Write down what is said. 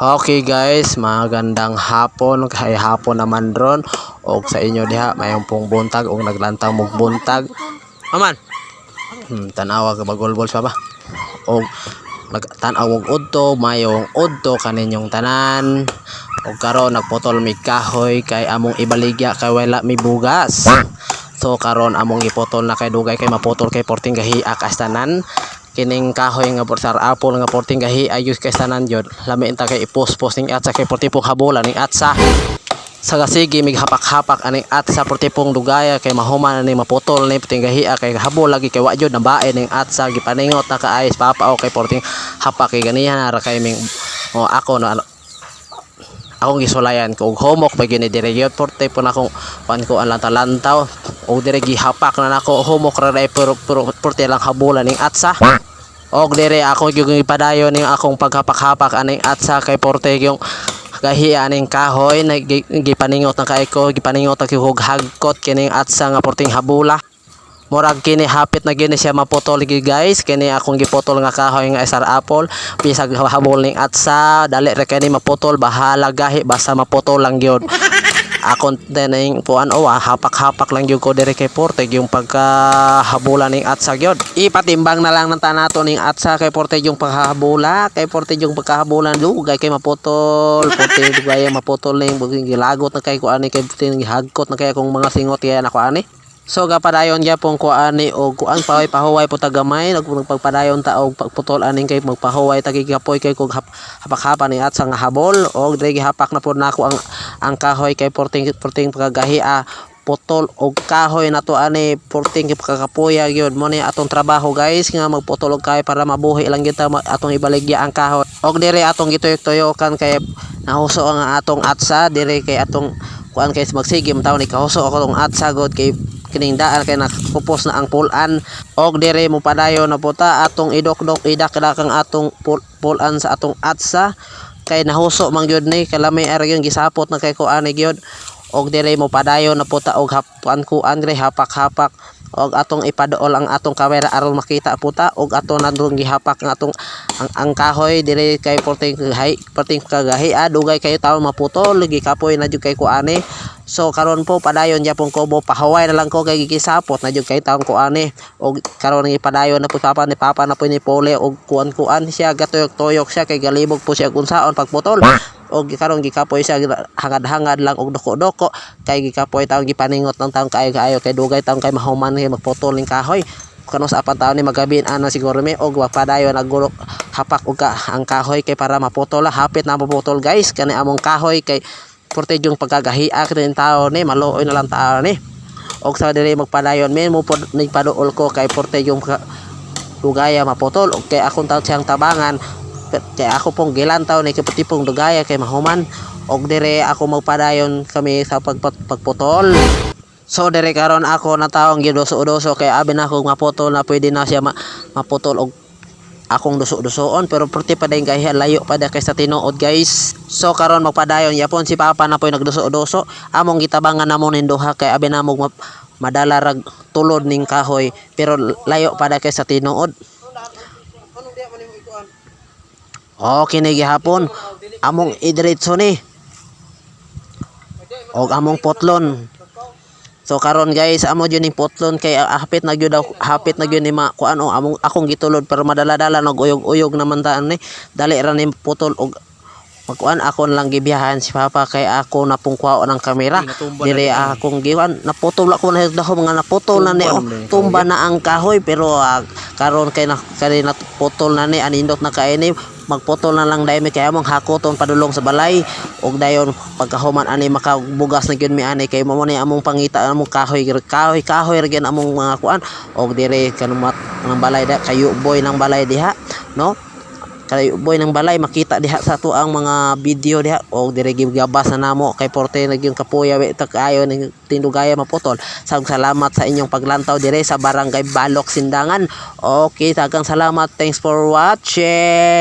Okay guys, magandang hapon kay hapon naman ron og sa inyo diha mayong pong buntag og naglantang mog buntag. Aman. Tanawa ka bagolbol sa ba? Og nagtan-aw og udto, mayong udto kaninyong tanan. Og karon nagputol mi kahoy kay among ibaligya kay wala mi bugas. So karon among iputol na kay dugay kay maputol kay porting gahiak as tanan. Kining kahoy nga sar apple nga porting gahi ayos kay tanan jud lami inta kay ipos-pos ning atsa kay portipong habola ning atsa sa gasigi mig hapak-hapak aning atsa portipong dugaya kay mahuman ni maputol ni porting gahi kay habol lagi kay wa jud nabae ning atsa gipaningot na kaayos papa o kay porting hapak kay ganihan ra kay ming ako no akong gisulayan ko og homok pa gini dire gyud porte pun akong pan ko ang lantaw og dire gihapak na nako homok ra dai pero porte lang habola ning atsa og dire ako gyud ipadayon ning akong paghapak-hapak aning atsa kay porte yung gahi aning kahoy na gipaningot na kay ko gipaningot na kog hagkot kining atsa nga porting habola murag kini hapit na gini siya maputol guys kini akong giputol nga kahoy nga sar apple bisag habol ning atsa dali ra kini maputol bahala gahi basta maputol lang gyud akon dening puan hapak-hapak lang gyud ko dire kay porte yung pagkahabula ning atsa gyud ipatimbang na lang ng tanato ning atsa kay porte yung paghahabula kay porte yung pagkahabulan dugay kay maputol porte dugay maputol ning gilagot na kay ko ani kay hagkot na kay akong mga singot kay nako ani. So gapadayon gyapon ko ani og kuan pahuway po tagamay nagpagpadayon ta og pagputol aning kay magpahuway tagigapoy kay kog hapak-hapak ni atsa nga habol og dire gihapak na pud nako ang kahoy kay porting pagagahi putol og kahoy nato ani porting pagkakapuya gyud mo ni atong trabaho guys nga magputol og kahoy para mabuhi lang gyud atong ibaligya ang kahoy og dire atong gituyok-tuyokan kay nahuso ang atong atsa dire kay atong kuan kay magsigim taw ni kahuso ako tong atsa god kay kining daan kay nakupos na ang pulan og dire mo padayon na puta atong idok-dok idak-dak ang atong pulan sa atong atsa kay nahuso man gyud ni kalami ara gyud gisapot na kay kuan gyud og dire mo padayon na puta og hapan kuan dire hapak-hapak og atong ipaduol ang atong kamera aron makita puta og ato nandung gihapak ang atong ang kahoy dire kay porting kagahi dugay kayo tawo maputol gikapoy na jud kay kuani. So karon po padayon gyapon ko pahuway na lang ko kay gigisapot na jud kay taong kuani og karon ni padayon na po papa na po ni pole og kuan siya gatuyok-tuyok siya kay galibog po siya unsaon pagputol og karon gikapoy siya hangad-hangad lang og doko-doko kay gikapoy taong gipaningot ng taong kaayo kay dugay taong kay mahuman kay magputol ning kahoy kano sa apan taon ni magabin ana siguro mi og padayon naggulok hapak og ang kahoy kay para maputol hapit na maputol guys kani among kahoy kay porte yung pagkagahiak din tao ni maluoy na lang tao ni og sa dire magpadayon men mo pod nagpaduol ko kay porte yung dugaya maputol og kay akong taw siyang tabangan kay ako pong gilantaw ni kapati pong dugaya kay mahuman og dire ako magpadayon kami sa pagputol. So dire karon ako na taong gidoso-doso kay abi na ako maputol na pwede na siya maputol og akong duso-dusoon pero porte pa dayon kay layo pa da kay sa tinuod guys. So karon magpadayon yapon si papa na poy nagduso-duso among gitabangan namon ning duha kay abi namong madala rag tulod ning kahoy pero layo pa da kay sa tinuod. Okay na gihapon among idiretso ni og among potlon. So karon guys amo jud ning potlon kay hapit na gyud ni kuan among akong gitulod pero madala-dala nag-uyog-uyog naman taan ni dali ra ni putol og magkuan ako lang gibiyahan si papa kay ako napungkwao ng kamera dire akong giwan naputol ako na dahom nga naputol na ni tumba na ang kahoy pero karon kay naputol na ni anindot na kay ni magputol na lang daymi kay among hakoton padulong sa balay og dayon pagkahuman ani makabugas na gyud mi ani kay mo ni among pangita among kahoy ra gyud among mga kuan og dire kanumat ng balay da kayo boy ng balay diha no kayo boy ng balay makita diha sa to ang mga video diha og dire gigabas na namo kay porte nagyong kapuya ayo ning tindugaya maputol. Salamat sa inyong paglantaw dire sa barangay Balok Sindangan. Okay, daghang salamat, thanks for watching.